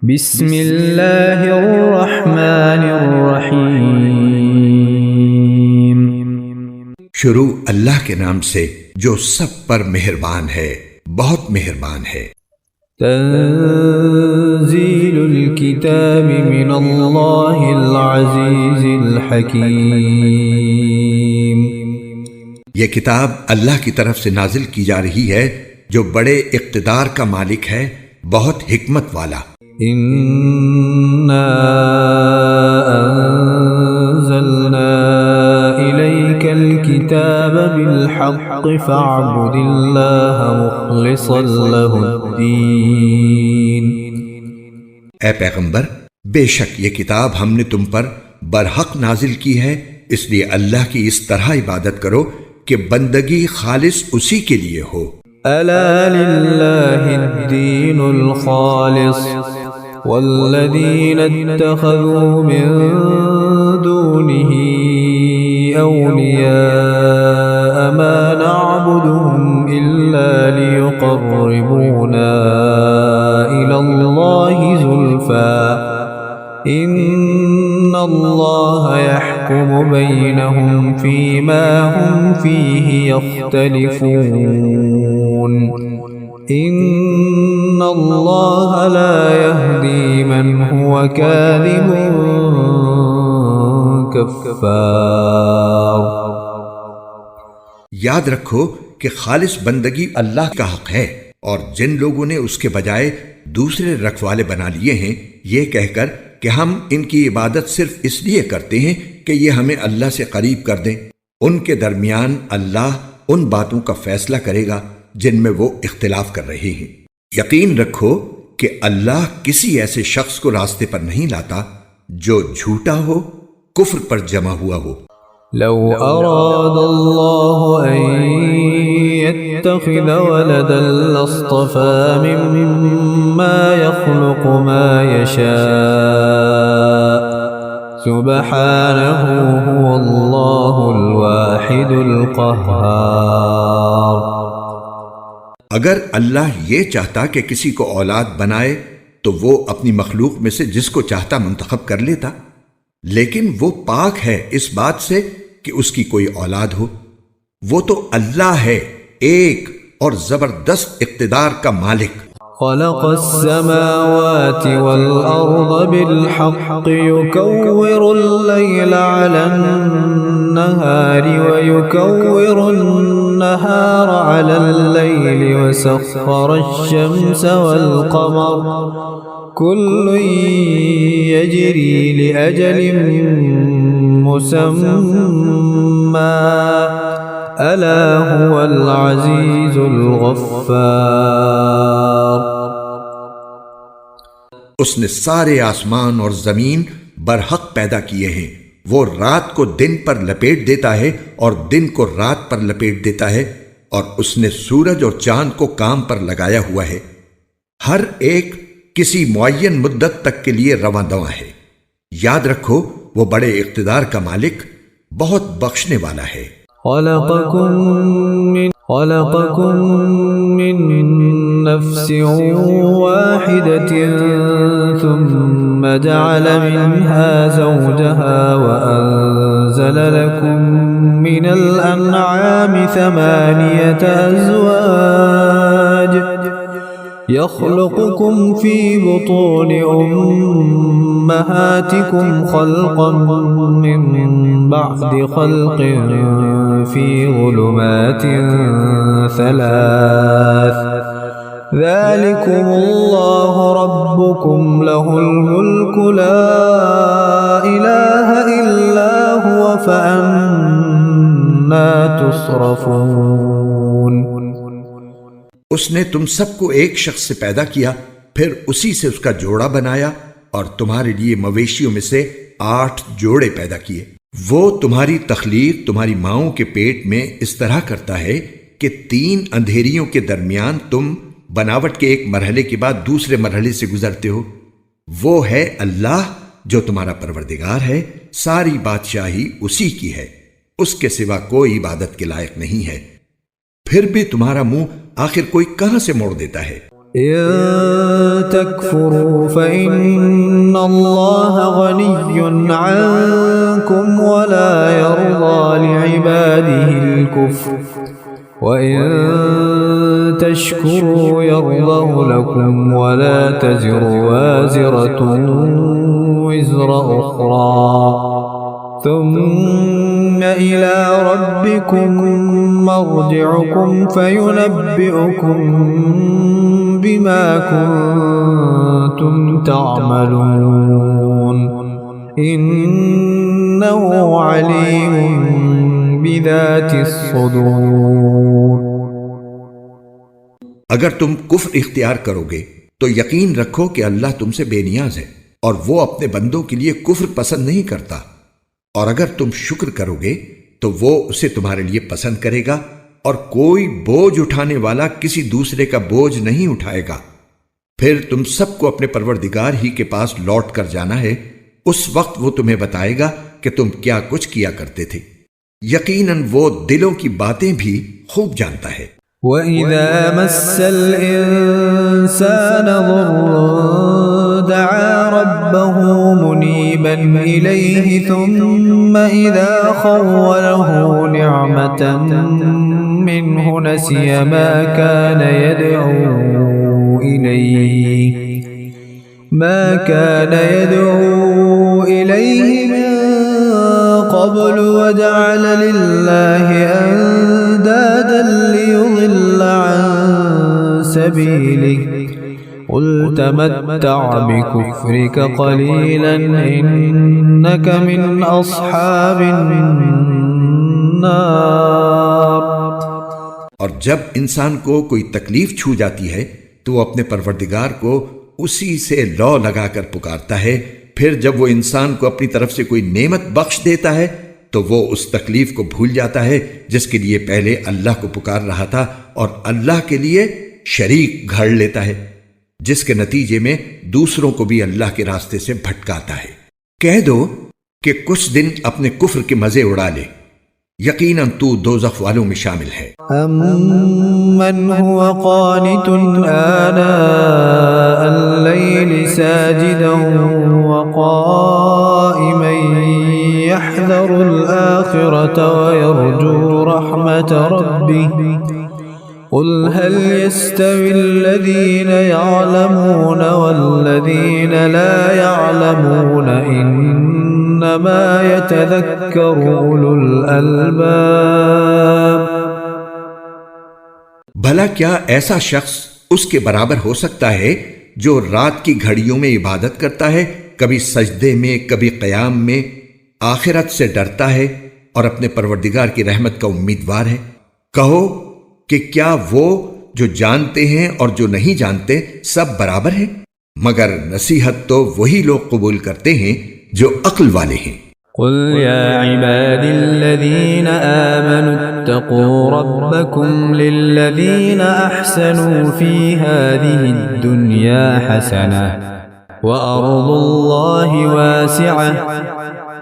بسم اللہ الرحمن الرحیم۔ شروع اللہ کے نام سے جو سب پر مہربان ہے، بہت مہربان ہے۔ تنزیل الکتاب من اللہ العزیز الحکیم۔ یہ کتاب اللہ کی طرف سے نازل کی جا رہی ہے جو بڑے اقتدار کا مالک ہے، بہت حکمت والا۔ اِنَّا أَنزَلْنَا إِلَيْكَ الْكِتَابَ بِالْحَقِّ فَاعْبُدِ اللَّهَ مُخْلِصًا لَهُ الدِّينَ۔ اے پیغمبر، بے شک یہ کتاب ہم نے تم پر برحق نازل کی ہے، اس لیے اللہ کی اس طرح عبادت کرو کہ بندگی خالص اسی کے لیے ہو۔ أَلَا لِلَّهِ الدِّينُ الْخَالِصُ وَالَّذِينَ اتَّخَذُوا مِن دُونِهِ أَوْلِيَاءَ مَا نَعْبُدُهُمْ إِلَّا لِيُقَرِّبُونَا إِلَى اللَّهِ زُلْفَىٰ إِنَّ اللَّهَ يَحْكُمُ بَيْنَهُمْ فِيمَا هُمْ فِيهِ يَخْتَلِفُونَ إِنَّ اللَّهَ لَا يَهْدِي مَنْ هُوَ كَاذِبٌ كَفَّارٌ۔ یاد رکھو کہ خالص بندگی اللہ کا حق ہے، اور جن لوگوں نے اس کے بجائے دوسرے رکھوالے بنا لیے ہیں یہ کہہ کر کہ ہم ان کی عبادت صرف اس لیے کرتے ہیں کہ یہ ہمیں اللہ سے قریب کر دیں، ان کے درمیان اللہ ان باتوں کا فیصلہ کرے گا جن میں وہ اختلاف کر رہے ہیں۔ یقین رکھو کہ اللہ کسی ایسے شخص کو راستے پر نہیں لاتا جو جھوٹا ہو، کفر پر جمع ہوا ہو۔ لو اراد اللہ ان يتخذ ولدا لاصطفى مما يخلق ما يشاء سبحانه هو اللہ الواحد القہار۔ اگر اللہ یہ چاہتا کہ کسی کو اولاد بنائے تو وہ اپنی مخلوق میں سے جس کو چاہتا منتخب کر لیتا، لیکن وہ پاک ہے اس بات سے کہ اس کی کوئی اولاد ہو۔ وہ تو اللہ ہے، ایک اور زبردست اقتدار کا مالک۔ خلق السماوات والأرض بالحق يكور الليل على النهار ويكور النهار على الليل وسخر الشمس والقمر كل يجري لأجل مسمى ألا هو العزيز الغفار۔ اس نے سارے آسمان اور زمین برحق پیدا کیے ہیں، وہ رات کو دن پر لپیٹ دیتا ہے اور دن کو رات پر لپیٹ دیتا ہے، اور اس نے سورج اور چاند کو کام پر لگایا ہوا ہے، ہر ایک کسی معین مدت تک کے لیے رواں دواں ہے۔ یاد رکھو وہ بڑے اقتدار کا مالک، بہت بخشنے والا ہے۔ خلقكم من نفس واحدة ثم جعل منها زوجها وأنزل لكم من الأنعام 8 أزواج يخلقكم في بطون أمهاتكم خلقا من بعد خلق في ظلمات 3 ذلكم الله ربكم له الملك لا إله إلا هو فأنا تصرفون۔ اس نے تم سب کو ایک شخص سے پیدا کیا، پھر اسی سے اس کا جوڑا بنایا اور تمہارے لیے مویشیوں میں سے 8 جوڑے پیدا کیے۔ وہ تمہاری تخلیق تمہاری ماؤں کے پیٹ میں اس طرح کرتا ہے کہ 3 اندھیریوں کے درمیان تم بناوٹ کے ایک مرحلے کے بعد دوسرے مرحلے سے گزرتے ہو۔ وہ ہے اللہ جو تمہارا پروردگار ہے، ساری بادشاہی اسی کی ہے، اس کے سوا کوئی عبادت کے لائق نہیں ہے۔ پھر بھی تمہارا منہ آخر کوئی کہاں سے موڑ دیتا ہے؟ إن تكفروا فإن الله غني عنكم ولا يرضى لعباده الكفر وإن تشكروا يرضه لكم ولا تزر وازرة وزر أخرى ثم إلى ربكم مرجعكم فينبئكم بما كنتم تعملون إنه عليم بذات الصدور۔ اگر تم کفر اختیار کرو گے تو یقین رکھو کہ اللہ تم سے بے نیاز ہے اور وہ اپنے بندوں کے لیے کفر پسند نہیں کرتا، اور اگر تم شکر کرو گے تو وہ اسے تمہارے لیے پسند کرے گا، اور کوئی بوجھ اٹھانے والا کسی دوسرے کا بوجھ نہیں اٹھائے گا۔ پھر تم سب کو اپنے پروردگار ہی کے پاس لوٹ کر جانا ہے، اس وقت وہ تمہیں بتائے گا کہ تم کیا کچھ کیا کرتے تھے، یقیناً وہ دلوں کی باتیں بھی خوب جانتا ہے۔ وَإِذَا مَسَّ الْإِنسَانَ ضُرٌّ دَعَا رَبَّهُ مُنِيبًا إِلَيْهِ ثُمَّ إِذَا خَوَّلَهُ نِعْمَةً مِّنْهُ نَسِيَ مَا كَانَ يَدْعُو إِلَيْهِ مِن قَبْلُ وَجَعَلَ لِلَّهِ أَندَادًا لِّيُضِلَّ عَن سَبِيلِهِ قُلْ تَمَتَّعْ بِكُفْرِكَ قَلِيلًا إِنَّكَ مِنْ أَصْحَابِ النَّارِ۔ اور جب انسان کو کوئی تکلیف چھو جاتی ہے تو وہ اپنے پروردگار کو اسی سے لو لگا کر پکارتا ہے، پھر جب وہ انسان کو اپنی طرف سے کوئی نعمت بخش دیتا ہے تو وہ اس تکلیف کو بھول جاتا ہے جس کے لیے پہلے اللہ کو پکار رہا تھا، اور اللہ کے لیے شریک گھڑ لیتا ہے، جس کے نتیجے میں دوسروں کو بھی اللہ کے راستے سے بھٹکاتا ہے۔ کہہ دو کہ کچھ دن اپنے کفر کے مزے اڑا لے، یقیناً تو دوزخ والوں میں شامل ہے۔ أَمَّنْ هُوَ قَانِتٌ آنَاءَ اللَّيْلِ سَاجِدًا وَقَائِمًا يَحْذَرُ الْآخِرَةَ وَيَرْجُو رَحْمَةَ رَبِّهِ قُلْ هَلْ يَسْتَوِي الَّذِينَ يَعْلَمُونَ وَالَّذِينَ لَا يَعْلَمُونَ إِنَّمَا يَتَذَكَّرُ أُولُو الْأَلْبَابِ۔ بھلا کیا ایسا شخص اس کے برابر ہو سکتا ہے جو رات کی گھڑیوں میں عبادت کرتا ہے، کبھی سجدے میں کبھی قیام میں، آخرت سے ڈرتا ہے اور اپنے پروردگار کی رحمت کا امیدوار ہے؟ کہو کہ کیا وہ جو جانتے ہیں اور جو نہیں جانتے سب برابر ہیں؟ مگر نصیحت تو وہی لوگ قبول کرتے ہیں جو عقل والے ہیں۔ قل يا عبادي الذين آمنوا اتقوا ربكم للذين أحسنوا في هذه الدنيا حسنة وأرض الله واسعة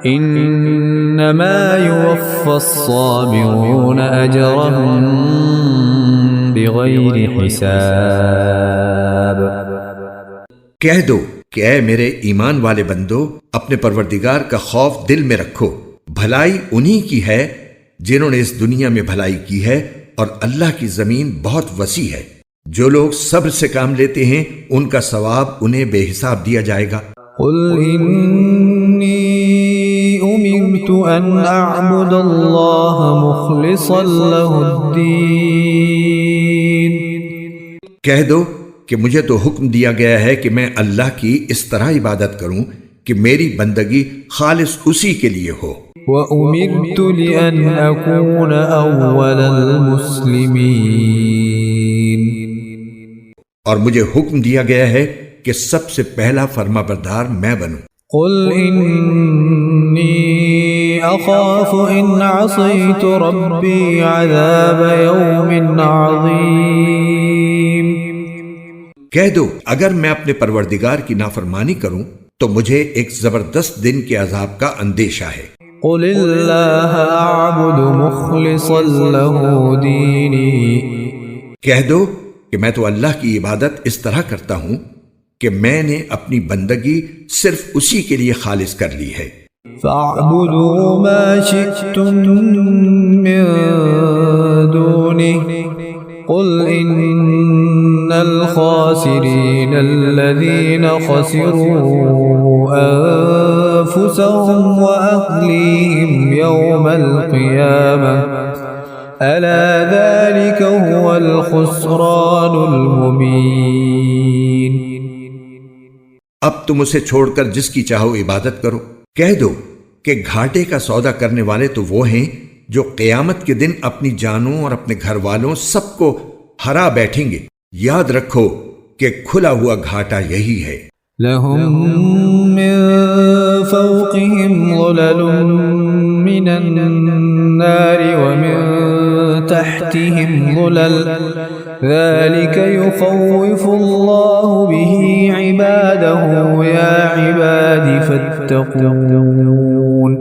إنما يوفى الصابرون أجرهم بغير حساب۔ کہہ دو کہ اے میرے ایمان والے بندو، اپنے پروردگار کا خوف دل میں رکھو، بھلائی انہی کی ہے جنہوں نے اس دنیا میں بھلائی کی ہے، اور اللہ کی زمین بہت وسیع ہے۔ جو لوگ صبر سے کام لیتے ہیں ان کا ثواب انہیں بے حساب دیا جائے گا۔ قل انی امرت ان اعبد اللہ مخلصا له الدین۔ کہہ دو کہ مجھے تو حکم دیا گیا ہے کہ میں اللہ کی اس طرح عبادت کروں کہ میری بندگی خالص اسی کے لیے ہو۔ وَأُمِرْتُ لِأَنْ أَكُونَ أَوَّلَ الْمُسْلِمِينَ۔ اور مجھے حکم دیا گیا ہے کہ سب سے پہلا فرما بردار میں بنوں۔ قُلْ إِنِّي أَخَافُ إِنْ عَصَيْتُ رَبِّي عَذَابَ يَوْمٍ عَظِيمٍ۔ کہہ دو اگر میں اپنے پروردگار کی نافرمانی کروں تو مجھے ایک زبردست دن کے عذاب کا اندیشہ ہے۔ قُلِ اللَّهَ أَعْبُدُ مُخْلِصًا لَهُ دِينِي۔ کہہ دو کہ میں تو اللہ کی عبادت اس طرح کرتا ہوں کہ میں نے اپنی بندگی صرف اسی کے لیے خالص کر لی ہے۔ فاعبدوا ما شئتم من دونه قل إن الخاسرين الذين خسروا أنفسهم وأهليهم يوم القيامة ألا ذلك هو الخسران المبين۔ اب تم اسے چھوڑ کر جس کی چاہو عبادت کرو، کہہ دو کہ گھاٹے کا سودا کرنے والے تو وہ ہیں جو قیامت کے دن اپنی جانوں اور اپنے گھر والوں سب کو ہرا بیٹھیں گے۔ یاد رکھو کہ کھلا ہوا گھاٹا یہی ہے۔ لهم من فوقهم ظلل من النار ومن تحتهم ظلل ذلك يخوف الله به عباده يا عباد فاتقون۔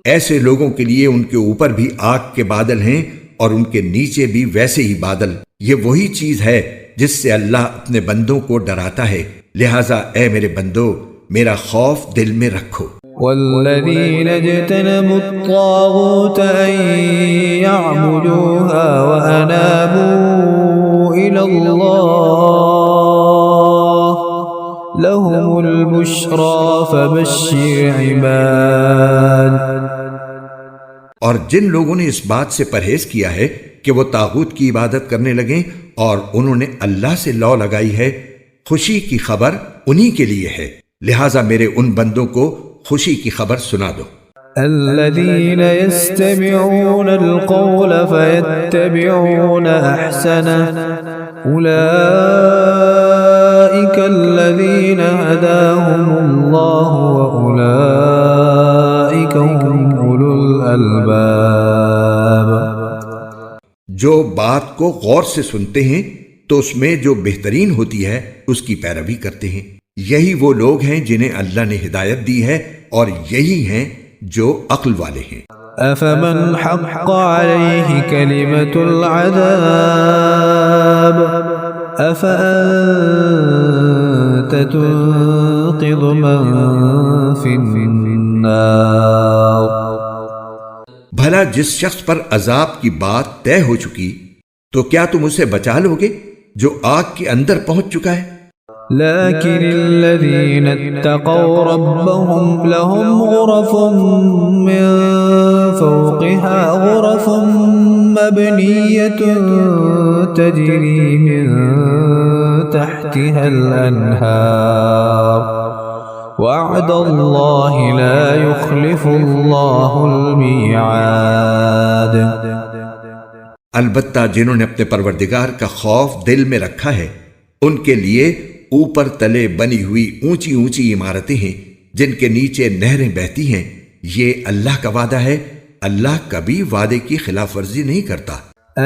ایسے لوگوں کے لیے ان کے اوپر بھی آگ کے بادل ہیں اور ان کے نیچے بھی ویسے ہی بادل۔ یہ وہی چیز ہے جس سے اللہ اپنے بندوں کو ڈراتا ہے، لہٰذا اے میرے بندو میرا خوف دل میں رکھو۔ والذين اجتنبوا الطاغوت أن يعبدوها وأنابوا إلى الله لهم البشرى فبشر عباد۔ اور جن لوگوں نے اس بات سے پرہیز کیا ہے کہ وہ طاغوت کی عبادت کرنے لگیں اور انہوں نے اللہ سے لو لگائی ہے، خوشی کی خبر انہی کے لیے ہے، لہٰذا میرے ان بندوں کو خوشی کی خبر سنا دو۔ الذين يستمعون القول فيتبعون أحسنه أولئك الذين هداهم الله وأولئك هم أولو الألباب۔ جو بات کو غور سے سنتے ہیں تو اس میں جو بہترین ہوتی ہے اس کی پیروی کرتے ہیں، یہی وہ لوگ ہیں جنہیں اللہ نے ہدایت دی ہے اور یہی ہیں جو عقل والے ہیں۔ أفمن حق عليه كلمة العذاب أفأنت تنقذ من في النار۔ بھلا جس شخص پر عذاب کی بات طے ہو چکی تو کیا تم اسے بچا لو گے جو آگ کے اندر پہنچ چکا ہے؟ لكن الذين اتقوا ربهم لهم غرف من فوقها غرف مبنية تجري من تحتها الأنهار وعد الله لا يخلف الله الميعاد۔ البتہ جنہوں نے اپنے پروردگار کا خوف دل میں رکھا ہے ان کے لیے اوپر تلے بنی ہوئی اونچی اونچی عمارتیں ہیں جن کے نیچے نہریں بہتی ہیں، یہ اللہ کا وعدہ ہے، اللہ کبھی وعدے کی خلاف ورزی نہیں کرتا۔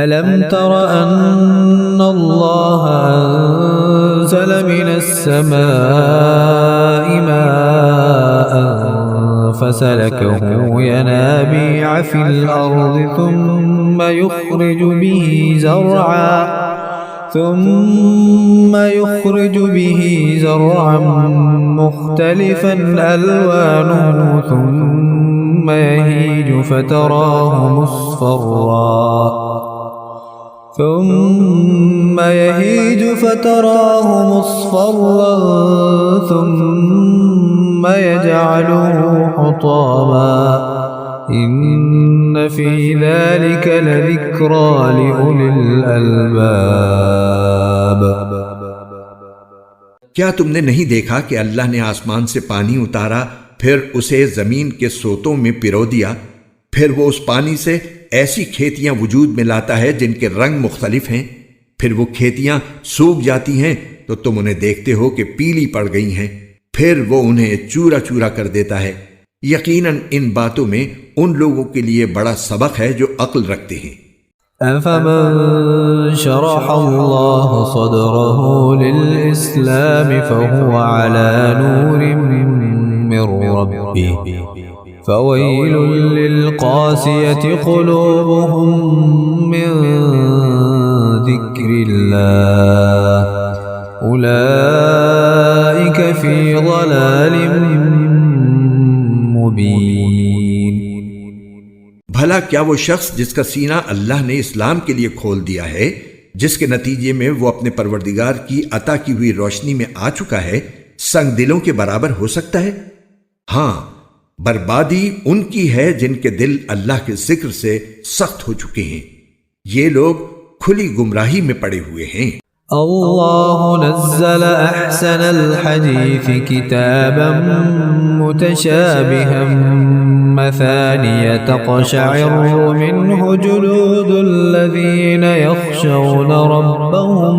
ألم تر أن الله أنزل من السماء ماء فسلكه ينابيع في الأرض ثم يخرج به زرعا مختلفا ألوانه ثم يهيج فتراه مصفرا ثم يجعله حطاما إن في ذلك لذكرى لأولي الألباب۔ کیا تم نے نہیں دیکھا کہ اللہ نے آسمان سے پانی اتارا، پھر اسے زمین کے سوتوں میں پرو دیا، پھر وہ اس پانی سے ایسی کھیتیاں وجود میں لاتا ہے جن کے رنگ مختلف ہیں، پھر وہ کھیتیاں سوکھ جاتی ہیں تو تم انہیں دیکھتے ہو کہ پیلی پڑ گئی ہیں، پھر وہ انہیں چورا چورا کر دیتا ہے۔ یقیناً ان باتوں میں ان لوگوں کے لیے بڑا سبق ہے جو عقل رکھتے ہیں۔ أفمن شرح الله صدره للإسلام فهو على نور من ربه فويل للقاسية قلوبهم من ذكر الله أولئك في ضلال مبين۔ بھلا کیا وہ شخص جس کا سینہ اللہ نے اسلام کے لیے کھول دیا ہے، جس کے نتیجے میں وہ اپنے پروردگار کی عطا کی ہوئی روشنی میں آ چکا ہے، سنگ دلوں کے برابر ہو سکتا ہے؟ ہاں، بربادی ان کی ہے جن کے دل اللہ کے ذکر سے سخت ہو چکے ہیں، یہ لوگ کھلی گمراہی میں پڑے ہوئے ہیں۔ اللہ نزل احسن الحدیث کتابا متشابہا مثانیہ تقشعر منہ جلود الذین یخشون ربهم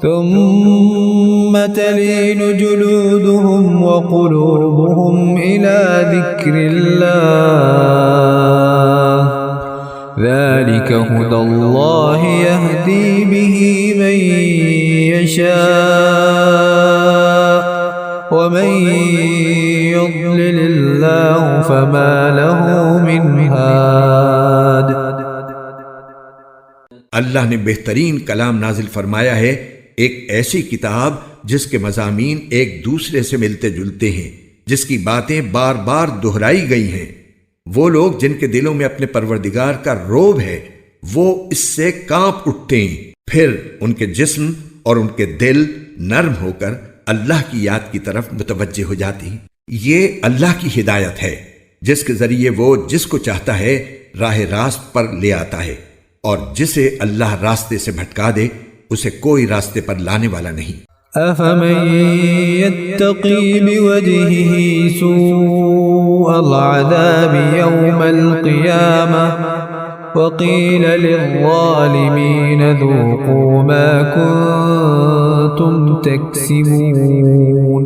ثم تلين جلودهم وقلوبهم إلى ذكر الله ذلك هدى الله يهدي به من يشاء ومن يضلل الله فما له من هاد۔ اللہ نے بہترین کلام نازل فرمایا ہے، ایک ایسی کتاب جس کے مضامین ایک دوسرے سے ملتے جلتے ہیں، جس کی باتیں بار بار دہرائی گئی ہیں۔ وہ لوگ جن کے دلوں میں اپنے پروردگار کا روب ہے، وہ اس سے کانپ اٹھتے ہیں، پھر ان کے جسم اور ان کے دل نرم ہو کر اللہ کی یاد کی طرف متوجہ ہو جاتی ہیں۔ یہ اللہ کی ہدایت ہے، جس کے ذریعے وہ جس کو چاہتا ہے راہ راست پر لے آتا ہے، اور جسے اللہ راستے سے بھٹکا دے اسے کوئی راستے پر لانے والا نہیں۔ أفمن يتقي بوجهه سوء العذاب يوم القيامة وقيل للظالمين ذوقوا ما كنتم تكسبون۔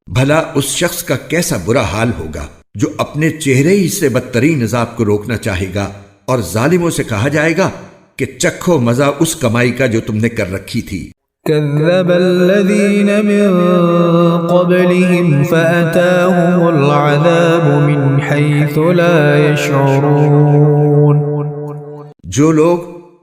بھلا اس شخص کا کیسا برا حال ہوگا جو اپنے چہرے ہی سے بدترین عذاب کو روکنا چاہے گا، اور ظالموں سے کہا جائے گا کہ چکھو مزہ اس کمائی کا جو تم نے کر رکھی تھی۔ كذب الذين من قبلهم فأتاهم العذاب من حيث لا يشعرون۔ جو لوگ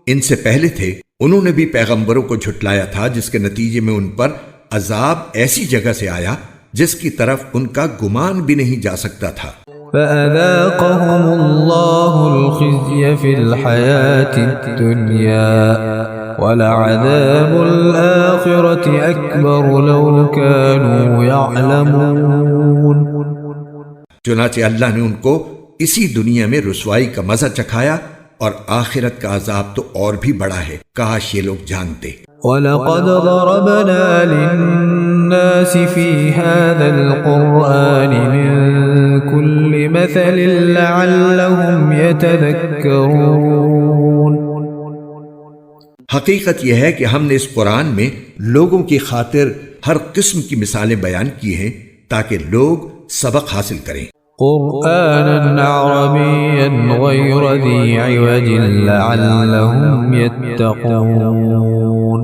ان سے پہلے تھے انہوں نے بھی پیغمبروں کو جھٹلایا تھا، جس کے نتیجے میں ان پر عذاب ایسی جگہ سے آیا جس کی طرف ان کا گمان بھی نہیں جا سکتا تھا۔ فأذاقهم الله الخزي في الحياة الدنيا ولعذاب الآخرة أكبر لو كانوا يعلمون۔ چنانچہ اللہ نے ان کو اسی دنیا میں رسوائی کا مزہ چکھایا، اور آخرت کا عذاب تو اور بھی بڑا ہے، کاش یہ لوگ جانتے۔ وَلَقَدْ ضَرَبْنَا لِلنَّاسِ فِي هَذَا الْقُرْآنِ مِنْ كُلِّ مَثَلٍ لَعَلَّهُمْ يَتَذَكَّرُونَ۔ حقیقت یہ ہے کہ ہم نے اس قرآن میں لوگوں کی خاطر ہر قسم کی مثالیں بیان کی ہیں تاکہ لوگ سبق حاصل کریں۔ قرآنا عربيا غير ذي عوج لعلهم يتقون۔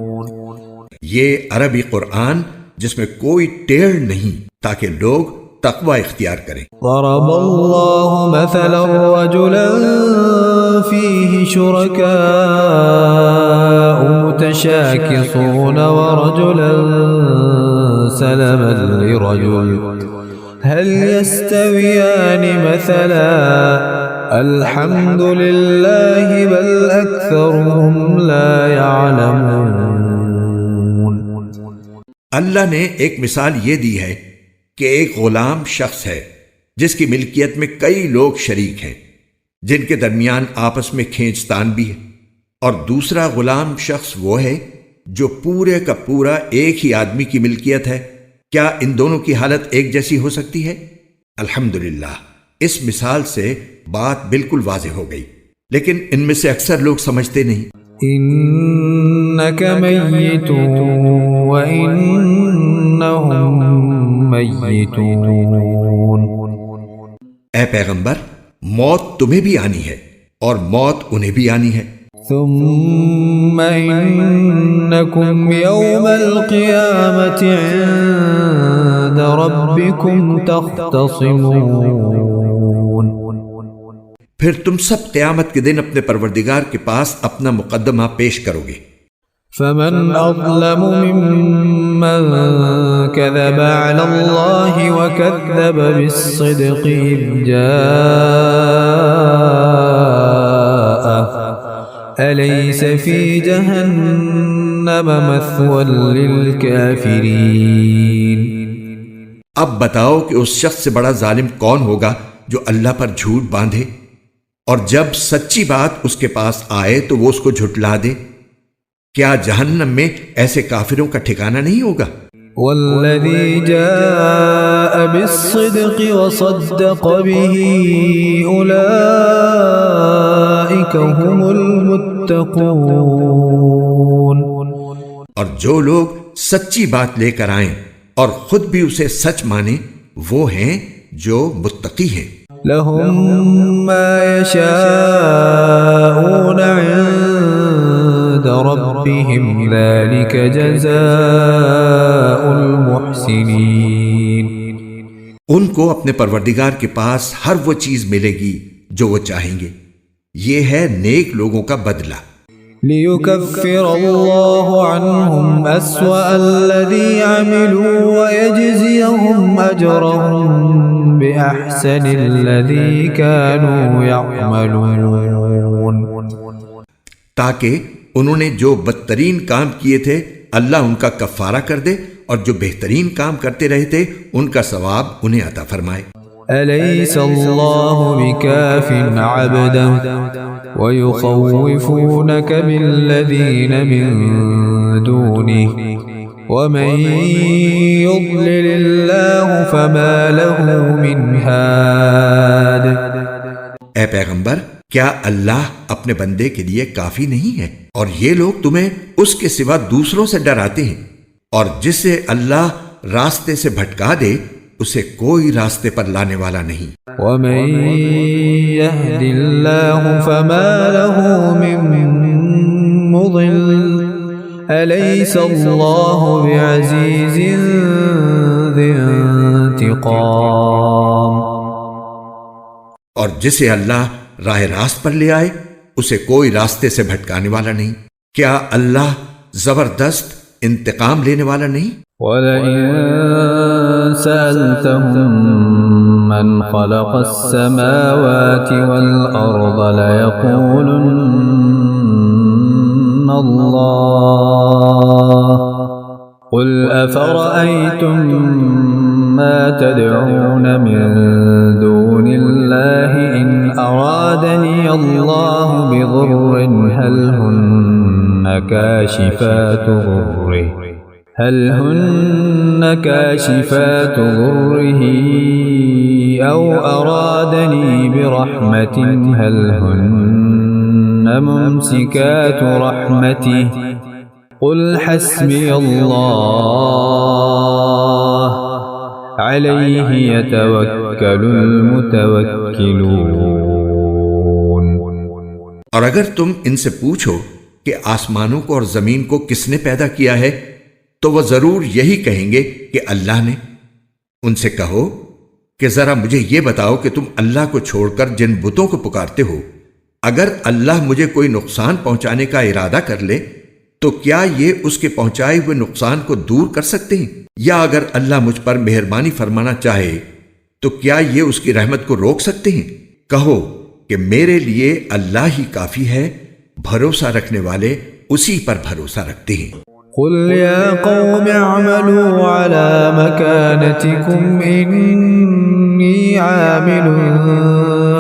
یہ عربی قرآن جس میں کوئی ٹیڑھ نہیں تاکہ لوگ تقوی اختیار کریں۔ ضرب الله مثلا رجلا فيه شركاء متشاكسون ورجلا سلما لرجل هل يستويان مثلا الحمد لله بل أكثرهم لا يعلمون۔ اللہ نے ایک مثال یہ دی ہے کہ ایک غلام شخص ہے جس کی ملکیت میں کئی لوگ شریک ہیں، جن کے درمیان آپس میں کھینچ تان بھی ہے، اور دوسرا غلام شخص وہ ہے جو پورے کا پورا ایک ہی آدمی کی ملکیت ہے۔ کیا ان دونوں کی حالت ایک جیسی ہو سکتی ہے؟ الحمدللہ، اس مثال سے بات بالکل واضح ہو گئی، لیکن ان میں سے اکثر لوگ سمجھتے نہیں۔ إنك ميت وإنهم ميتون۔ اے پیغمبر، موت تمہیں بھی آنی ہے اور موت انہیں بھی آنی ہے۔ ثم إنكم يوم القيامة عند ربكم تختصمون۔ پھر تم سب قیامت کے دن اپنے پروردگار کے پاس اپنا مقدمہ پیش کرو گے۔ فمن أظلم ممن كذب على الله وكذب بالصدق إذ جاءه أليس في جهنم مثوى للكافرين۔ اب بتاؤ کہ اس شخص سے بڑا ظالم کون ہوگا جو اللہ پر جھوٹ باندھے اور جب سچی بات اس کے پاس آئے تو وہ اس کو جھٹلا دے؟ کیا جہنم میں ایسے کافروں کا ٹھکانہ نہیں ہوگا؟ والذی جاء بالصدق وصدق به اولئک هم المتقون۔ اور جو لوگ سچی بات لے کر آئیں اور خود بھی اسے سچ مانیں وہ ہیں جو متقی ہیں۔ لهم ما يشاءون عند ربهم ذلك جزاء المحسنين۔ ان کو اپنے پروردگار کے پاس ہر وہ چیز ملے گی جو وہ چاہیں گے، یہ ہے نیک لوگوں کا بدلہ۔ ليكفر الله عنهم أسوأ الذي عملوا ويجزيهم أجرهم بأحسن الذي كانوا يعملون۔ تاکہ انہوں نے جو بدترین کام کیے تھے اللہ ان کا کفارہ کر دے اور جو بہترین کام کرتے رہے تھے ان کا ثواب انہیں عطا فرمائے۔ أليس الله بكاف عبده ويخوفونك بالذين من دونه ومن يضلل الله فما له من هاد۔ اے پیغمبر، کیا اللہ اپنے بندے کے لیے کافی نہیں ہے اور یہ لوگ تمہیں اس کے سوا دوسروں سے ڈراتے ہیں، اور جسے اللہ راستے سے بھٹکا دے اسے کوئی راستے پر لانے والا نہیں۔ ومن يهد الله فما له من مضل أليس الله بعزيز ذي انتقام۔ اور جسے اللہ راہ راست پر لے آئے اسے کوئی راستے سے بھٹکانے والا نہیں۔ کیا اللہ زبردست انتقام لینے والا نہیں؟ وَلَئِن سَأَلْتَهُم مَّنْ خَلَقَ السَّمَاوَاتِ وَالْأَرْضَ لَيَقُولُنَّ اللَّهُ قُلْ أَفَرَأَيْتُم مَّا تَدْعُونَ مِن دُونِ اللَّهِ إِنْ أَرَادَنِيَ اللَّهُ بِضُرٍّ هَلْ هُنَّ كاشفات ضره أو أرادني برحمة هل هن ممسكات رحمته قل حسبي الله عليه يتوكل المتوكلون۔ اور اگر تم ان سے پوچھو کہ آسمانوں کو اور زمین کو کس نے پیدا کیا ہے تو وہ ضرور یہی کہیں گے کہ اللہ نے۔ ان سے کہو کہ ذرا مجھے یہ بتاؤ کہ تم اللہ کو چھوڑ کر جن بتوں کو پکارتے ہو، اگر اللہ مجھے کوئی نقصان پہنچانے کا ارادہ کر لے تو کیا یہ اس کے پہنچائے ہوئے نقصان کو دور کر سکتے ہیں؟ یا اگر اللہ مجھ پر مہربانی فرمانا چاہے تو کیا یہ اس کی رحمت کو روک سکتے ہیں؟ کہو کہ میرے لیے اللہ ہی کافی ہے، بھروسہ رکھنے والے اسی پر بھروسہ رکھتے ہیں۔ قل يا قوم اعملوا على مكانتكم إني عامل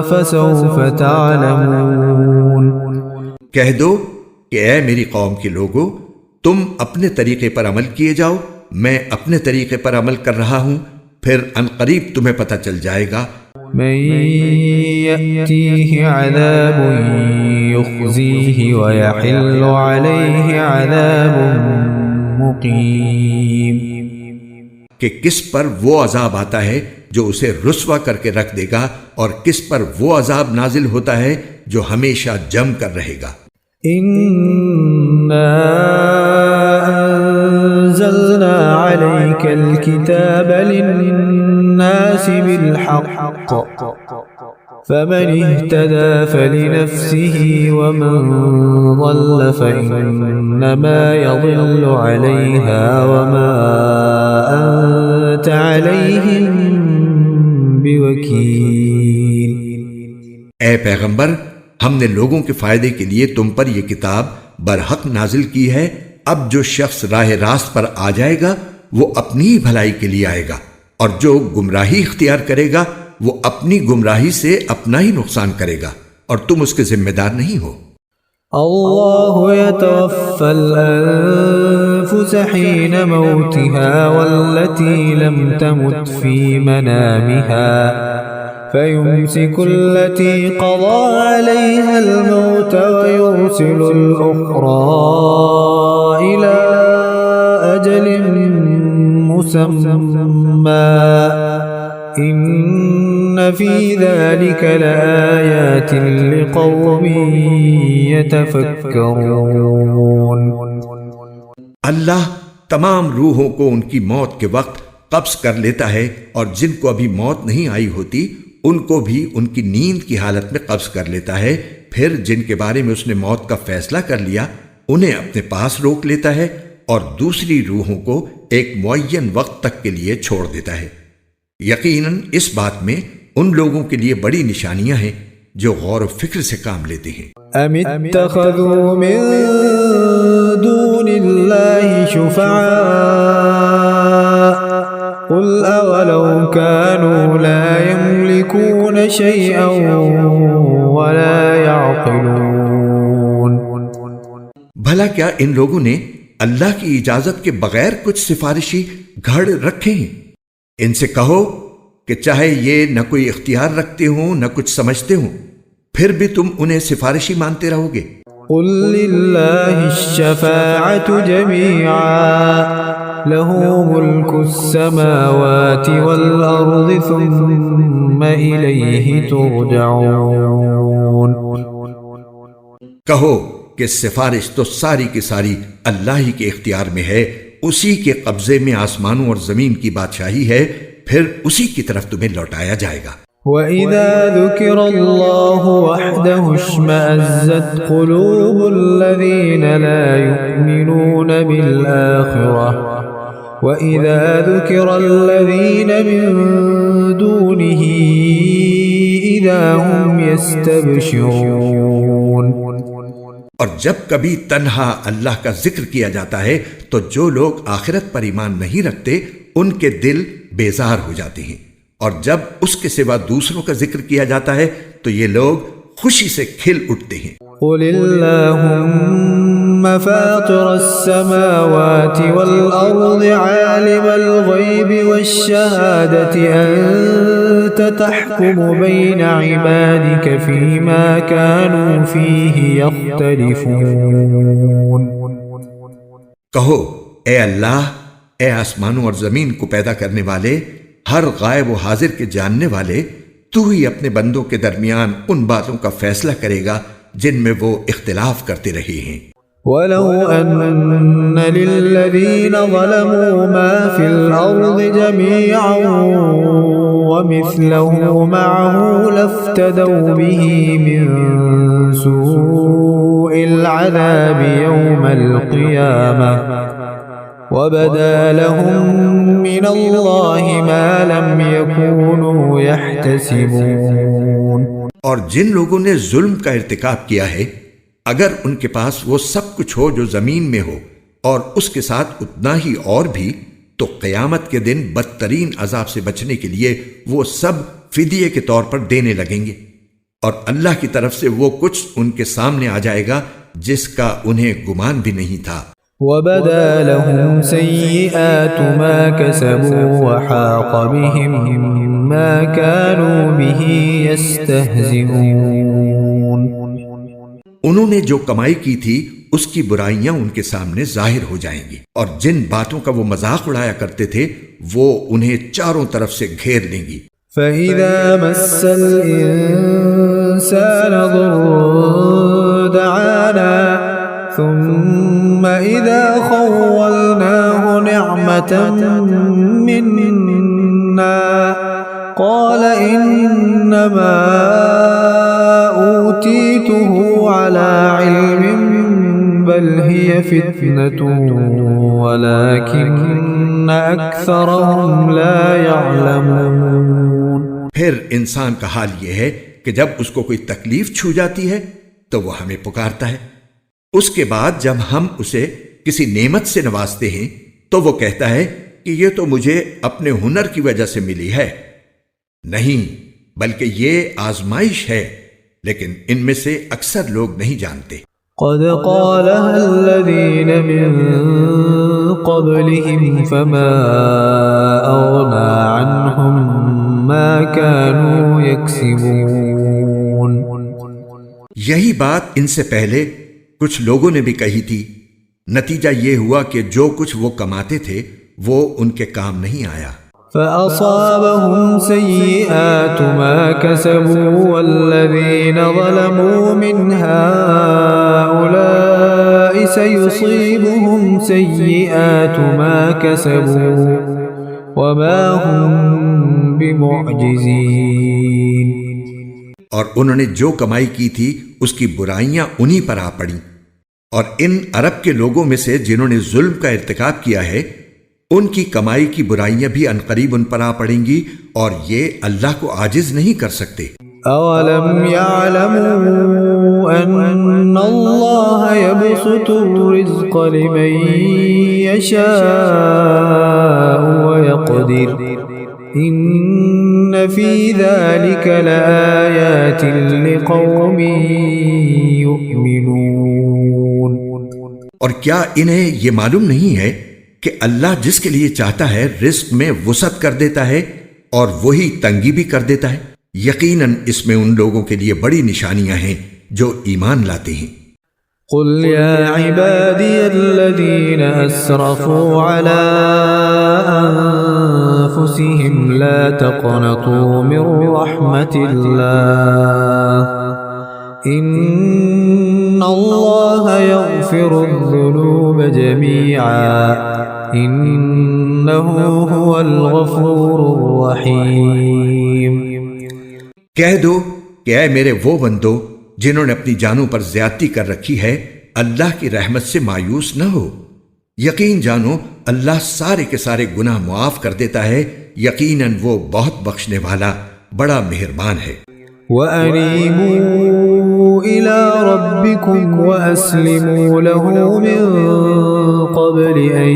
فسوف تعلمون۔ کہہ دو کہ اے میری قوم کے لوگو، تم اپنے طریقے پر عمل کیے جاؤ، میں اپنے طریقے پر عمل کر رہا ہوں، پھر عنقریب تمہیں پتہ چل جائے گا۔ من يأتيه عذاب يخزيه ويحل عليه عذاب مقيم۔ کہ کس پر وہ عذاب آتا ہے جو اسے رسوا کر کے رکھ دے گا اور کس پر وہ عذاب نازل ہوتا ہے جو ہمیشہ جم کر رہے گا۔ إنا أنزلنا عليك الكتاب للناس بالحق فمن اهتدى فلنفسه ومن ضل فإنما يضل عليها وما أنت عليهم بوكيل۔ اے پیغمبر، ہم نے لوگوں کے فائدے کے لیے تم پر یہ کتاب برحق نازل کی ہے۔ اب جو شخص راہ راست پر آ جائے گا وہ اپنی ہی بھلائی کے لیے آئے گا، اور جو گمراہی اختیار کرے گا وہ اپنی گمراہی سے اپنا ہی نقصان کرے گا، اور تم اس کے ذمہ دار نہیں ہو۔ اللہ يتوفى الأنفس حين موتها والتي لم تمت في منامها فيمسك التي قضى عليها الموت ويرسل الأخرى إلى أجل مسمى إن في ذلك لآيات لقوم يتفكرون۔ اللہ تمام روحوں کو ان کی موت کے وقت قبض کر لیتا ہے، اور جن کو ابھی موت نہیں آئی ہوتی ان کو بھی ان کی نیند کی حالت میں قبض کر لیتا ہے، پھر جن کے بارے میں اس نے موت کا فیصلہ کر لیا انہیں اپنے پاس روک لیتا ہے، اور دوسری روحوں کو ایک معین وقت تک کے لیے چھوڑ دیتا ہے۔ یقیناً اس بات میں ان لوگوں کے لیے بڑی نشانیاں ہیں جو غور و فکر سے کام لیتے ہیں۔ ام اتخذوا من دون اللہ شفعاء قل اولو كانوا لا يملكون شيئا ولا يعقلون۔ بھلا کیا ان لوگوں نے اللہ کی اجازت کے بغیر کچھ سفارشی گھڑ رکھے ہیں؟ ان سے کہو کہ چاہے یہ نہ کوئی اختیار رکھتے ہوں نہ کچھ سمجھتے ہوں، پھر بھی تم انہیں سفارشی مانتے رہو گے۔ قل للہ الشفاعة جميعا له ملك السماوات والأرض ثم إليه ترجعون۔ کہو کہ سفارش تو ساری کی ساری اللہ ہی کے اختیار میں ہے، اسی کے قبضے میں آسمانوں اور زمین کی بادشاہی ہے، پھر اسی کی طرف تمہیں لوٹایا جائے گا۔ وَإِذَا ذُكِرَ اللَّهُ وَحْدَهُ اشْمَأَزَّتْ قُلُوبُ الَّذِينَ لَا يُؤْمِنُونَ بِالْآخِرَةِ وَإِذَا ذُكِرَ الَّذِينَ مِن دُونِهِ إِذَا هُمْ يَسْتَبْشِرُونَ۔ اور جب کبھی تنہا اللہ کا ذکر کیا جاتا ہے تو جو لوگ آخرت پر ایمان نہیں رکھتے ان کے دل بیزار ہو جاتے ہیں، اور جب اس کے سوا دوسروں کا ذکر کیا جاتا ہے تو یہ لوگ خوشی سے کھل اٹھتے ہیں۔ قل اللہم فاطر السماوات والأرض عالم الغیب والشہادة انت تحکم بین عبادك فیما كانوا فیہ یختلفون۔ کہو اے اللہ، اے آسمانوں اور زمین کو پیدا کرنے والے، ہر غائب و حاضر کے جاننے والے، تو ہی اپنے بندوں کے درمیان ان باتوں کا فیصلہ کرے گا جن میں وہ اختلاف کرتے رہے ہیں۔ وَلَوْ أَنَّ لِلَّذِينَ ظَلَمُوا مَا فِي الْأَرْضِ جَمِيعًا وَمِثْلَهُ مَعَهُ لَافْتَدَوْا بِهِ مِنْ سُوءِ الْعَذَابِ يَوْمَ الْقِيَامَةِ وَبَدَا لَهُم مِّنَ اللَّهِ مَا لَمْ يَكُونُوا يَحْتَسِبُونَ۔ اور جن لوگوں نے ظلم کا ارتکاب کیا ہے، اگر ان کے پاس وہ سب کچھ ہو جو زمین میں ہو اور اس کے ساتھ اتنا ہی اور بھی، تو قیامت کے دن بدترین عذاب سے بچنے کے لیے وہ سب فدیے کے طور پر دینے لگیں گے، اور اللہ کی طرف سے وہ کچھ ان کے سامنے آ جائے گا جس کا انہیں گمان بھی نہیں تھا۔ وَبَدَا لَهُمْ سَيِّئَاتُ مَا كَسَبُوا وَحَاقَ بِهِمْ مَا كَانُوا بِهِ يَسْتَهْزِئُونَ۔ انہوں نے جو کمائی کی تھی اس کی برائیاں ان کے سامنے ظاہر ہو جائیں گی، اور جن باتوں کا وہ مذاق اڑایا کرتے تھے وہ انہیں چاروں طرف سے گھیر لیں گی۔ فَإِذَا مَسَّ الْإِنسَانَ ضُرٌّ دَعَانَا ثُمَّ إِذَا خَوَّلْنَاهُ نِعْمَةً مِّنَّا قَالَ إِنَّمَا فتنة ولكن أكثرهم لا يعلمون۔ پھر انسان کا حال یہ ہے کہ جب اس کو کوئی تکلیف چھو جاتی ہے تو وہ ہمیں پکارتا ہے، اس کے بعد جب ہم اسے کسی نعمت سے نوازتے ہیں تو وہ کہتا ہے کہ یہ تو مجھے اپنے ہنر کی وجہ سے ملی ہے۔ نہیں، بلکہ یہ آزمائش ہے، لیکن ان میں سے اکثر لوگ نہیں جانتے۔ قد قالها الذين من قبلهم فما أغنى عنهم ما كانوا يكسبون۔ یہی بات ان سے پہلے کچھ لوگوں نے بھی کہی تھی، نتیجہ یہ ہوا کہ جو کچھ وہ کماتے تھے وہ ان کے کام نہیں آیا۔ فأصابهم سيئات ما كسبوا والذين ظلموا من هؤلاء سيصيبهم سيئات ما كسبوا وما هم بمعجزين۔ اور انہوں نے جو کمائی کی تھی اس کی برائیاں انہی پر آ پڑیں، اور ان عرب کے لوگوں میں سے جنہوں نے ظلم کا ارتکاب کیا ہے ان کی کمائی کی برائیاں بھی عنقریب ان پر آ پڑیں گی، اور یہ اللہ کو عاجز نہیں کر سکتے۔ اولم يعلموا ان اللہ يبسط الرزق لمن يشاء ويقدر ان في ذلك لآیات لقوم يؤمنون۔ اور کیا انہیں یہ معلوم نہیں ہے کہ اللہ جس کے لیے چاہتا ہے رزق میں وسعت کر دیتا ہے اور وہی تنگی بھی کر دیتا ہے؟ یقیناً اس میں ان لوگوں کے لیے بڑی نشانیاں ہیں جو ایمان لاتے ہیں۔ قل یا عبادی الذین اسرفوا علی انفسهم لا تقنطوا من رحمت اللہ ان اللہ یغفر الذنوب جميعا انہ هو الغفور الرحیم۔ کہہ دو کہ اے میرے وہ بندو جنہوں نے اپنی جانوں پر زیادتی کر رکھی ہے، اللہ کی رحمت سے مایوس نہ ہو، یقین جانو اللہ سارے کے سارے گناہ معاف کر دیتا ہے، یقیناً وہ بہت بخشنے والا بڑا مہربان ہے۔ وَأَنِيبُوا إِلَىٰ رَبِّكُمْ وَأَسْلِمُوا لَهُ مِن قَبْلِ أَن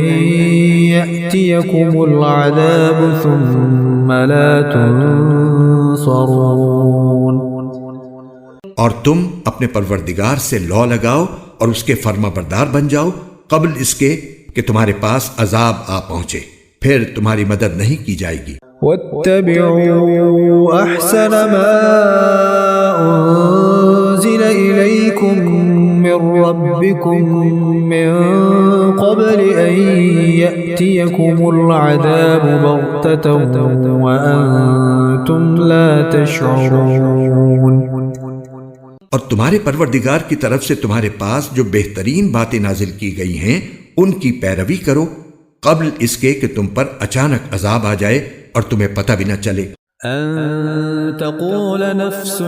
يَأْتِيَكُمُ الْعَذَابُ ثُمَّ لَا تُنصَرُونَ۔ اور تم اپنے پروردگار سے لو لگاؤ اور اس کے فرما بردار بن جاؤ قبل اس کے کہ تمہارے پاس عذاب آ پہنچے، پھر تمہاری مدد نہیں کی جائے گی۔ وَاتَّبِعُوا أَحْسَنَ مَا أُنزِلَ إِلَيْكُم مِّن رَّبِّكُم مِّن قَبْلِ أَن يَأْتِيَكُمُ الْعَذَابُ بَغْتَةً وَأَنتُمْ لَا تَشْعُرُونَ۔ اور تمہارے پروردگار کی طرف سے تمہارے پاس جو بہترین باتیں نازل کی گئی ہیں ان کی پیروی کرو قبل اس کے کہ تم پر اچانک عذاب آ جائے اور تمہیں پتہ بھی نہ چلے۔ ان تقول نفس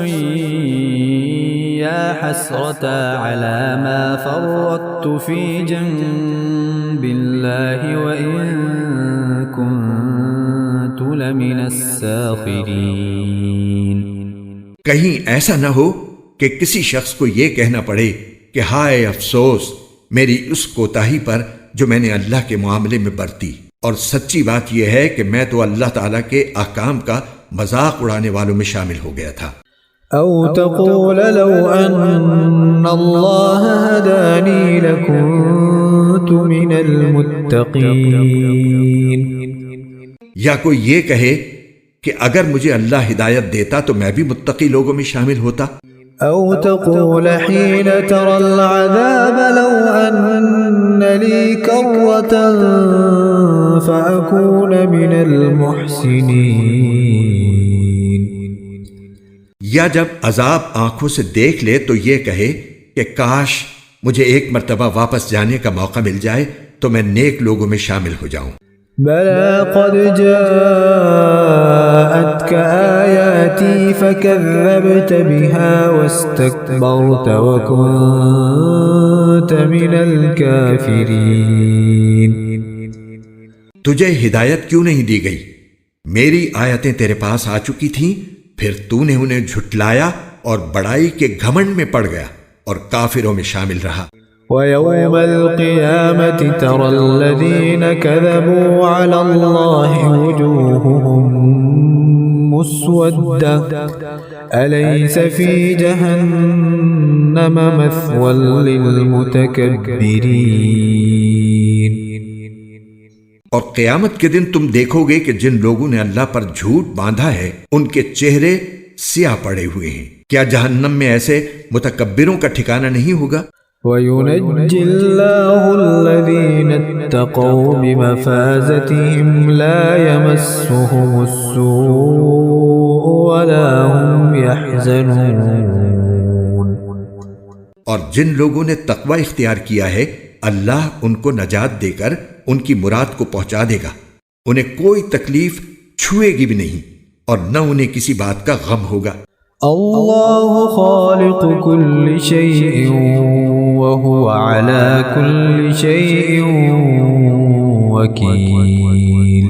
یا حسرة على ما فرطت في جنب الله وإن كنت لمن الساخرين۔ کہیں ایسا نہ ہو کہ کسی شخص کو یہ کہنا پڑے کہ ہائے افسوس میری اس کوتاہی پر جو میں نے اللہ کے معاملے میں برتی، اور سچی بات یہ ہے کہ میں تو اللہ تعالیٰ کے احکام کا مذاق اڑانے والوں میں شامل ہو گیا تھا۔ او تقول لو ان اللہ ہدانی لکنت من المتقین، یا کوئی یہ کہے کہ اگر مجھے اللہ ہدایت دیتا تو میں بھی متقی لوگوں میں شامل ہوتا۔ او تقول حين ترى العذاب لو ان لي كرة فأكون من المحسنين، یا جب عذاب آنکھوں سے دیکھ لے تو یہ کہے کہ کاش مجھے ایک مرتبہ واپس جانے کا موقع مل جائے تو میں نیک لوگوں میں شامل ہو جاؤں۔ بلى قد جاءتك آياتي آياتي فكذبت بها واستكبرت وكنت من الكافرين. تجھے ہدایت کیوں نہیں دی گئی؟ میری آیتیں تیرے پاس آ چکی تھیں، پھر تو نے انہیں جھٹلایا اور بڑائی کے گھمنڈ میں پڑ گیا اور کافروں میں شامل رہا. ويوم القيامة ترى الذين كذبوا على الله وجوههم مسودة أليس في جهنم مثوى للمتكبرين. اور قیامت کے دن تم دیکھو گے کہ جن لوگوں نے اللہ پر جھوٹ باندھا ہے ان کے چہرے سیاہ پڑے ہوئے ہیں. کیا جہنم میں ایسے متکبروں کا ٹھکانہ نہیں ہوگا؟ وَيُنَجِّي اللَّهُ الَّذِينَ اتَّقَوْا بِمَفَازَتِهِمْ لَا يَمَسُّهُمُ السُّوءُ وَلَا هُمْ يَحْزَنُونَ. اور جن لوگوں نے تقوی اختیار کیا ہے اللہ ان کو نجات دے کر ان کی مراد کو پہنچا دے گا. انہیں کوئی تکلیف چھوئے گی بھی نہیں اور نہ انہیں کسی بات کا غم ہوگا. اللہ خالق كل شيء وهو على كل شيء وكيل.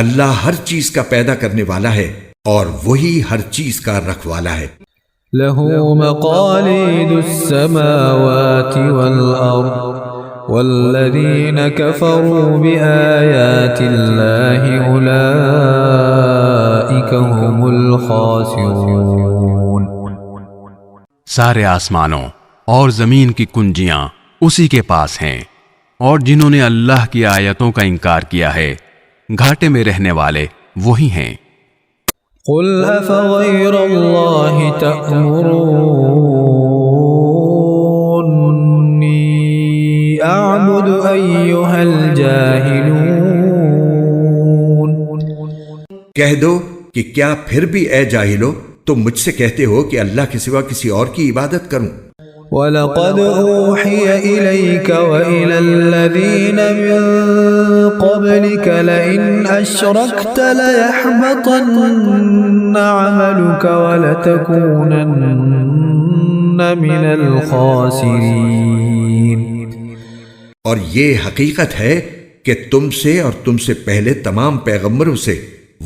اللہ ہر چیز کا پیدا کرنے والا ہے اور وہی ہر چیز کا رکھوالا ہے. له مقاليد السماوات والأرض والذين كفروا بآيات الله أولئك هم الخاسرون. سارے آسمانوں اور زمین کی کنجیاں اسی کے پاس ہیں، اور جنہوں نے اللہ کی آیتوں کا انکار کیا ہے گھاٹے میں رہنے والے وہی ہیں. قل أفغير الله تأمروني أعبد أيها الجاهلون. کہہ دو کہ کیا پھر بھی اے جاہلو تم مجھ سے کہتے ہو کہ اللہ کے سوا کسی اور کی عبادت کروں؟ وَلَقَدْ أُوحِيَ إِلَيْكَ وَإِلَى الَّذِينَ مِن قَبْلِكَ لَئِنْ أَشْرَكْتَ لَيَحْبَطَنَّ عَمَلُكَ وَلَتَكُونَنَّ مِنَ الْخَاسِرِينَ. اور یہ حقیقت ہے کہ تم سے اور تم سے پہلے تمام پیغمبروں سے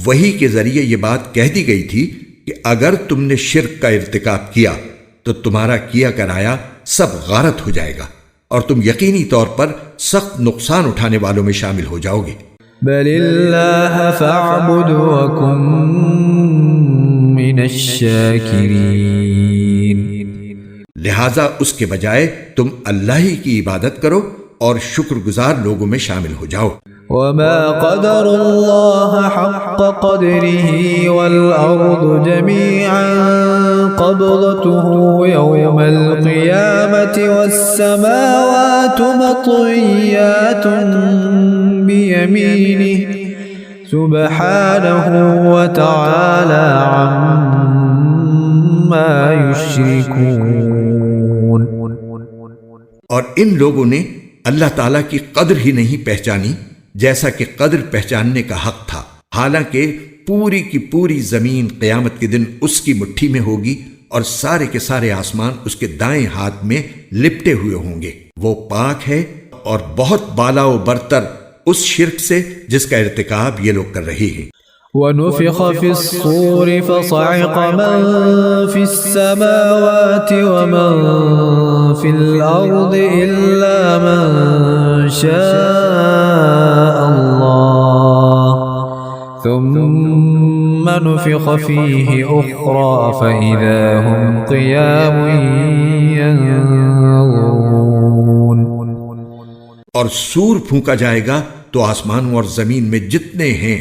وحی کے ذریعے یہ بات کہہ دی گئی تھی کہ اگر تم نے شرک کا ارتکاب کیا تو تمہارا کیا کرایا سب غارت ہو جائے گا اور تم یقینی طور پر سخت نقصان اٹھانے والوں میں شامل ہو جاؤ گے. بل اللہ فاعبد وکن من الشاکرین. لہذا اس کے بجائے تم اللہ ہی کی عبادت کرو اور شکر گزار لوگوں میں شامل ہو جاؤ. وما قدر اللہ حق قدره والأرض جميعا قبضته يوم القيامة والسماوات مطويات بيمينه سبحانه وتعالى عما يشركون. اور ان لوگوں نے اللہ تعالیٰ کی قدر ہی نہیں پہچانی جیسا کہ قدر پہچاننے کا حق تھا، حالانکہ پوری کی پوری زمین قیامت کے دن اس کی مٹھی میں ہوگی اور سارے کے سارے آسمان اس کے دائیں ہاتھ میں لپٹے ہوئے ہوں گے. وہ پاک ہے اور بہت بالا و برتر اس شرک سے جس کا ارتکاب یہ لوگ کر رہے ہیں. ونفخ في الصور فصعق من في السماوات ومن في الأرض إلا من شاء الله ثم نفخ فيه أخرى فإذا هم قيام ينظرون. اور سور پھونکا جائے گا تو آسمانوں اور زمین میں جتنے ہیں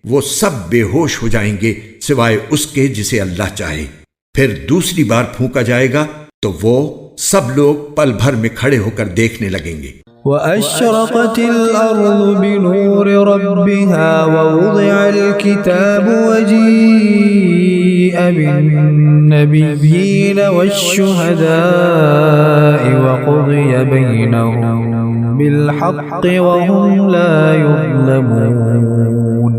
وہ سب بے ہوش ہو جائیں گے سوائے اس کے جسے اللہ چاہے. پھر دوسری بار پھونکا جائے گا تو وہ سب لوگ پل بھر میں کھڑے ہو کر دیکھنے لگیں گے. وَأَشْرَقَتِ الْأَرْضُ بِنُورِ رَبِّهَا وَوُضِعَ الْكِتَابُ وَجِيءَ بِالنَّبِيِّينَ وَالشُّهَدَاءِ وَقُضِيَ بَيْنَهُم بِالْحَقِّ وَهُمْ لَا يُظْلَمُونَ.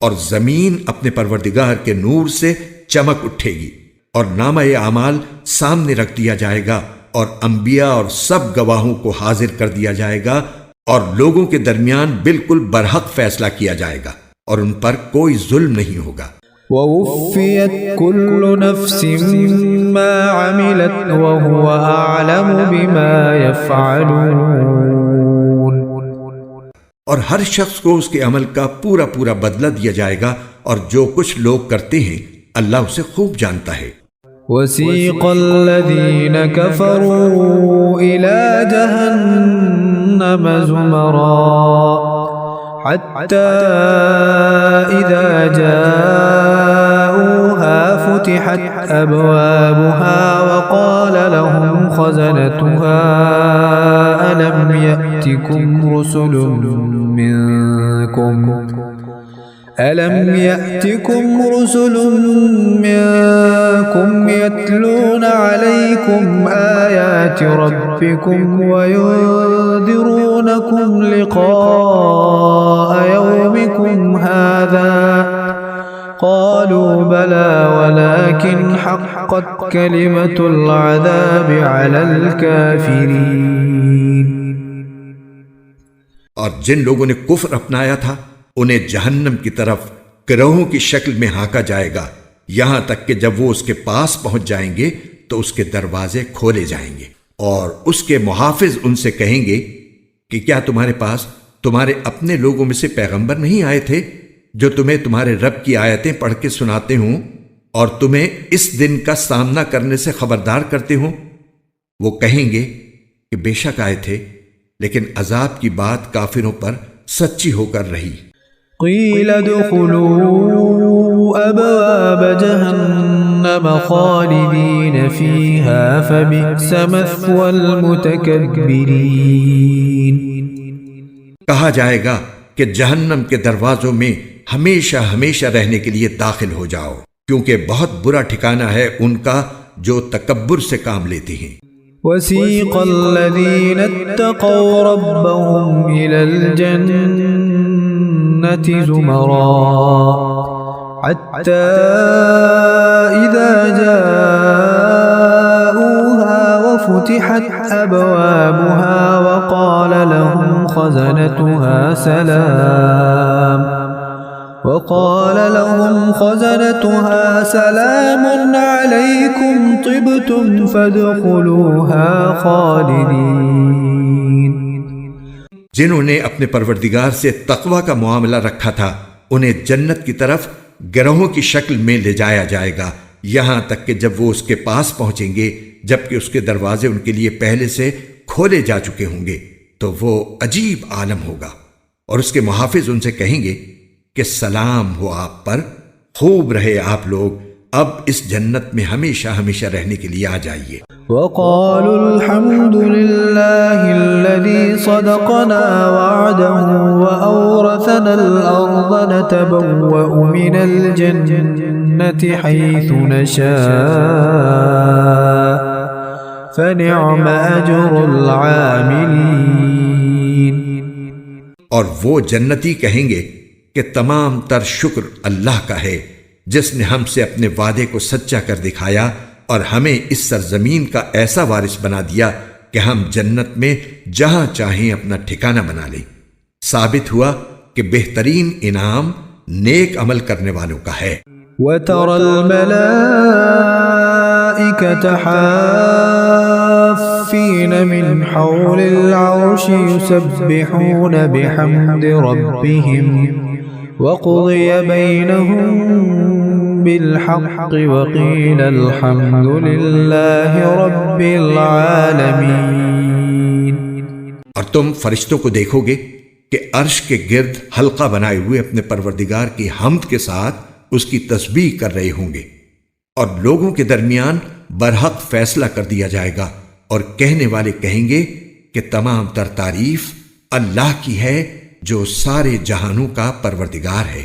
اور زمین اپنے پروردگار کے نور سے چمک اٹھے گی، اور نامہ اعمال سامنے رکھ دیا جائے گا، اور انبیاء اور سب گواہوں کو حاضر کر دیا جائے گا، اور لوگوں کے درمیان بالکل برحق فیصلہ کیا جائے گا، اور ان پر کوئی ظلم نہیں ہوگا۔ ووفيت كل نفس ما عملت وهو أعلم بما يفعلون۔ اور ہر شخص کو اس کے عمل کا پورا پورا بدلہ دیا جائے گا، اور جو کچھ لوگ کرتے ہیں اللہ اسے خوب جانتا ہے۔ وسيق الذين كفروا إلى جهنم زمرا حتى إذا جاءوها فتحت أبوابها وقال لهم خزنتها ألم يأتكم رسل منكم يتلون عليكم آيات ربكم وينذرونكم لقاء يومكم هذا قالوا بلى ولكن حقت كلمة العذاب على الكافرين۔ اور جن لوگوں نے کفر اپنایا تھا انہیں جہنم کی طرف گروہوں کی شکل میں ہانکا جائے گا، یہاں تک کہ جب وہ اس کے پاس پہنچ جائیں گے تو اس کے دروازے کھولے جائیں گے، اور اس کے محافظ ان سے کہیں گے کہ کیا تمہارے پاس تمہارے اپنے لوگوں میں سے پیغمبر نہیں آئے تھے جو تمہیں تمہارے رب کی آیتیں پڑھ کے سناتے ہوں اور تمہیں اس دن کا سامنا کرنے سے خبردار کرتے ہوں؟ وہ کہیں گے کہ بے شک آئے تھے، لیکن عذاب کی بات کافروں پر سچی ہو کر رہی۔ قیل ادخلوا ابواب جہنم خالدین فیہا فبئس مثوى المتکبرین۔ کہا جائے گا کہ جہنم کے دروازوں میں ہمیشہ ہمیشہ رہنے کے لیے داخل ہو جاؤ، کیونکہ بہت برا ٹھکانہ ہے ان کا جو تکبر سے کام لیتے ہیں۔ وسيق الذين اتقوا ربهم إلى الجنة زمرا حتى إذا جاءوها وفتحت أبوابها وقال لهم خزنتها سلام عليكم طبتم فادخلوها خالدين۔ جنہوں نے اپنے پروردگار سے تقوی کا معاملہ رکھا تھا انہیں جنت کی طرف گروہوں کی شکل میں لے جایا جائے گا، یہاں تک کہ جب وہ اس کے پاس پہنچیں گے جبکہ اس کے دروازے ان کے لیے پہلے سے کھولے جا چکے ہوں گے، تو وہ عجیب عالم ہوگا، اور اس کے محافظ ان سے کہیں گے کہ سلام ہو آپ پر، خوب رہے آپ لوگ، اب اس جنت میں ہمیشہ ہمیشہ رہنے کے لیے آ جائیے۔ وقالوا الحمد لله الذي صدقنا وعده وأورثنا الأرض نتبوأ من الجنة حيث نشاء فنعم أجر العاملين۔ اور وہ جنتی کہیں گے کہ تمام تر شکر اللہ کا ہے جس نے ہم سے اپنے وعدے کو سچا کر دکھایا اور ہمیں اس سرزمین کا ایسا وارث بنا دیا کہ ہم جنت میں جہاں چاہیں اپنا ٹھکانہ بنا لیں۔ ثابت ہوا کہ بہترین انعام نیک عمل کرنے والوں کا ہے۔ وَتَرَى الْمَلَائِكَةَ حَافِّينَ مِنْ حَوْلِ الْعَرْشِ يُسَبِّحُونَ بِحَمْدِ رَبِّهِمْ وَقُضِيَ بَيْنَهُم بِالْحَقِّ وَقِيلَ الْحَمْدُ لِلَّهِ رَبِّ الْعَالَمِينَ۔ اور تم فرشتوں کو دیکھو گے کہ عرش کے گرد حلقہ بنائے ہوئے اپنے پروردگار کی حمد کے ساتھ اس کی تسبیح کر رہے ہوں گے، اور لوگوں کے درمیان برحق فیصلہ کر دیا جائے گا، اور کہنے والے کہیں گے کہ تمام تر تعریف اللہ کی ہے جو سارے جہانوں کا پروردگار ہے۔